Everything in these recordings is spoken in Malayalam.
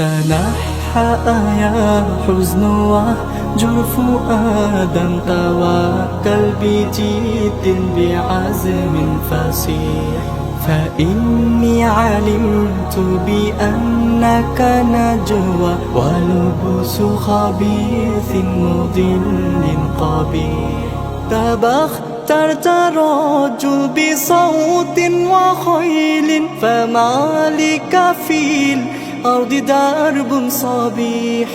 تنحى يا حزن وجرف آدم توكل بجد بعزم فصيح فإني علمت بأنك نجوى ولبس خبيث مضل قبيح تبخترت رجل بصوت وخيل فما لك في الأرض درب صبيح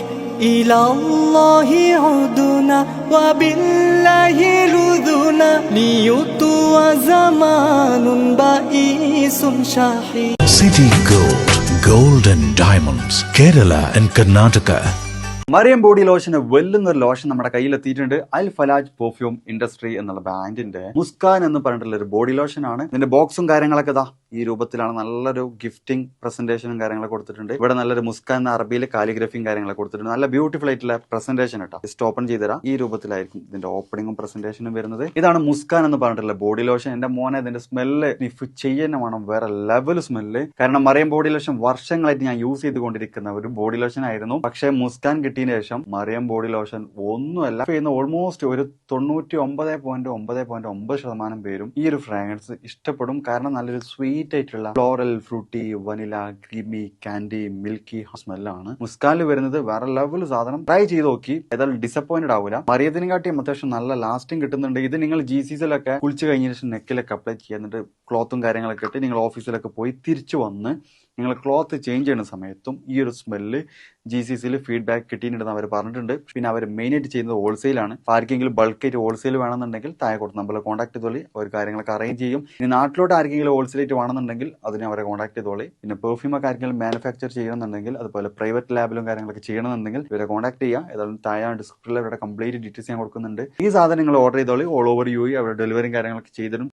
إلى الله عدنا وبالله لذنا ليطوى زمان بئيس شحيح. City Gold, Gold and Diamonds, Kerala and Karnataka. Mariyam body ലോഷന് വെല്ലുന്ന ഒരു ലോഷൻ നമ്മുടെ കയ്യിൽ എത്തിയിട്ടുണ്ട്. അൽ ഫലാജ് പെർഫ്യൂം ഇൻഡസ്ട്രി എന്നുള്ള ബ്രാൻഡിന്റെ മുസ്കാൻ എന്ന് പറഞ്ഞിട്ടുള്ള ഒരു ബോഡി ലോഷൻ ആണ്. ഇതിന്റെ ബോക്സും കാര്യങ്ങളൊക്കെ ഇതാ ഈ രൂപത്തിലാണ്. നല്ലൊരു ഗിഫ്റ്റിംഗ് പ്രസന്റേഷനും കാര്യങ്ങളൊക്കെ കൊടുത്തിട്ടുണ്ട്. ഇവിടെ നല്ലൊരു മുസ്കാൻ എന്ന അറബിയിൽ കാലിഗ്രഫിയും കാര്യങ്ങളൊക്കെ കൊടുത്തിട്ടുണ്ട്. നല്ല ബ്യൂട്ടിഫുൾ ആയിട്ടുള്ള പ്രസന്റേഷൻ കേട്ടോ. ജസ്റ്റ് ഓപ്പൺ ചെയ്തുതരാം. ഈ രൂപത്തിലായിരിക്കും ഇതിന്റെ ഓപ്പണിങ്ങും പ്രസന്റേഷനും വരുന്നത്. ഇതാണ് മുസ്കാൻ എന്ന് പറഞ്ഞിട്ടുള്ള ബോഡി ലോഷൻ. എന്റെ മോനെ ഇതിന്റെ സ്മെല്ല് സ്നിഫ് ചെയ്യുന്ന വേണം, വേറെ ലെവൽ സ്മെല്ല്. കാരണം മറിയം ബോഡി ലോഷൻ വർഷങ്ങളായിട്ട് ഞാൻ യൂസ് ചെയ്തുകൊണ്ടിരിക്കുന്ന ഒരു ബോഡി ലോഷൻ ആയിരുന്നു. പക്ഷേ മുസ്കാൻ കിട്ടിയതിന് ശേഷം മറിയം ബോഡി ലോഷൻ ഒന്നുമല്ല ചെയ്യുന്ന ഓൾമോസ്റ്റ് ഒരു 99.9% പേരും ഈ ഒരു ഫ്രാഗ്രൻസ് ഇഷ്ടപ്പെടും. കാരണം നല്ലൊരു സ്വീറ്റ് ആയിട്ടുള്ള floral, fruity, vanilla, creamy, candy, milky സ്മെല്ലാണ് മുസ്കാനിൽ വരുന്നത്. വേറെ ലെവൽ സാധനം. ട്രൈ ചെയ്ത് നോക്കി, ഏതായാലും ഡിസപ്പോയിന്റഡ് ആവില്ല. മറിയത്തിനെ കാട്ടിയും അത്യാവശ്യം നല്ല ലാസ്റ്റിംഗ് കിട്ടുന്നുണ്ട്. ഇത് നിങ്ങൾ GCCയിലൊക്കെ കുളിച്ച് കഴിഞ്ഞ ശേഷം നെക്കിലൊക്കെ അപ്ലൈ ചെയ്യുന്നുണ്ട്. ക്ലോത്തും കാര്യങ്ങളൊക്കെ ഇട്ട് നിങ്ങൾ ഓഫീസിലൊക്കെ പോയി തിരിച്ചു വന്ന് നിങ്ങൾ ക്ലോത്ത് ചേഞ്ച് ചെയ്യുന്ന സമയത്തും ഈ ഒരു സ്മെല്ല് GCCയിൽ ഫീഡ്ബാക്ക് കിട്ടിയിട്ടുണ്ടെന്ന് അവർ പറഞ്ഞിട്ടുണ്ട്. പിന്നെ അവർ മെയിനായിട്ട് ചെയ്യുന്നത് ഹോൾസെയിലാണ്. ആർക്കെങ്കിലും ബൾക്കായിട്ട് ഹോൾസെയിൽ വേണമെന്നുണ്ടെങ്കിൽ താഴെ കൊടുത്ത് നമ്മളെ കോൺടാക്ട് ചെയ്തോളി. അവർ കാര്യങ്ങളൊക്കെ അറേഞ്ച് ചെയ്യും. ഇനി നാട്ടിലോട്ട് ആർക്കെങ്കിലും ഹോൾസെയിലായിട്ട് വേണമെന്നുണ്ടെങ്കിൽ അതിനെ അവരെ കോൺടാക്ട് ചെയ്തോളി. പിന്നെ പെർഫ്യൂമൊക്കെ ആർക്കെങ്കിലും മാനുഫാക്ചർ ചെയ്യണമെന്നുണ്ടെങ്കിൽ അതുപോലെ പ്രൈവറ്റ് ലാബിലും കാര്യങ്ങളൊക്കെ ചെയ്യണമെന്നുണ്ടെങ്കിൽ ഇവരെ കോൺടാക്ട് ചെയ്യുക. ഏതായാലും താഴെ ഡിസ്ക്രിപ്ഷനിൽ അവരുടെ കംപ്ലീറ്റ് ഡീറ്റെയിൽസ് ഞാൻ കൊടുക്കുന്നുണ്ട്. ഈ സാധനം നിങ്ങൾ ഓർഡർ ചെയ്തോളി. ഓൾ ഓവർ UAE അവരുടെ ഡെലിവറിയും കാര്യങ്ങളൊക്കെ ചെയ്തിടും.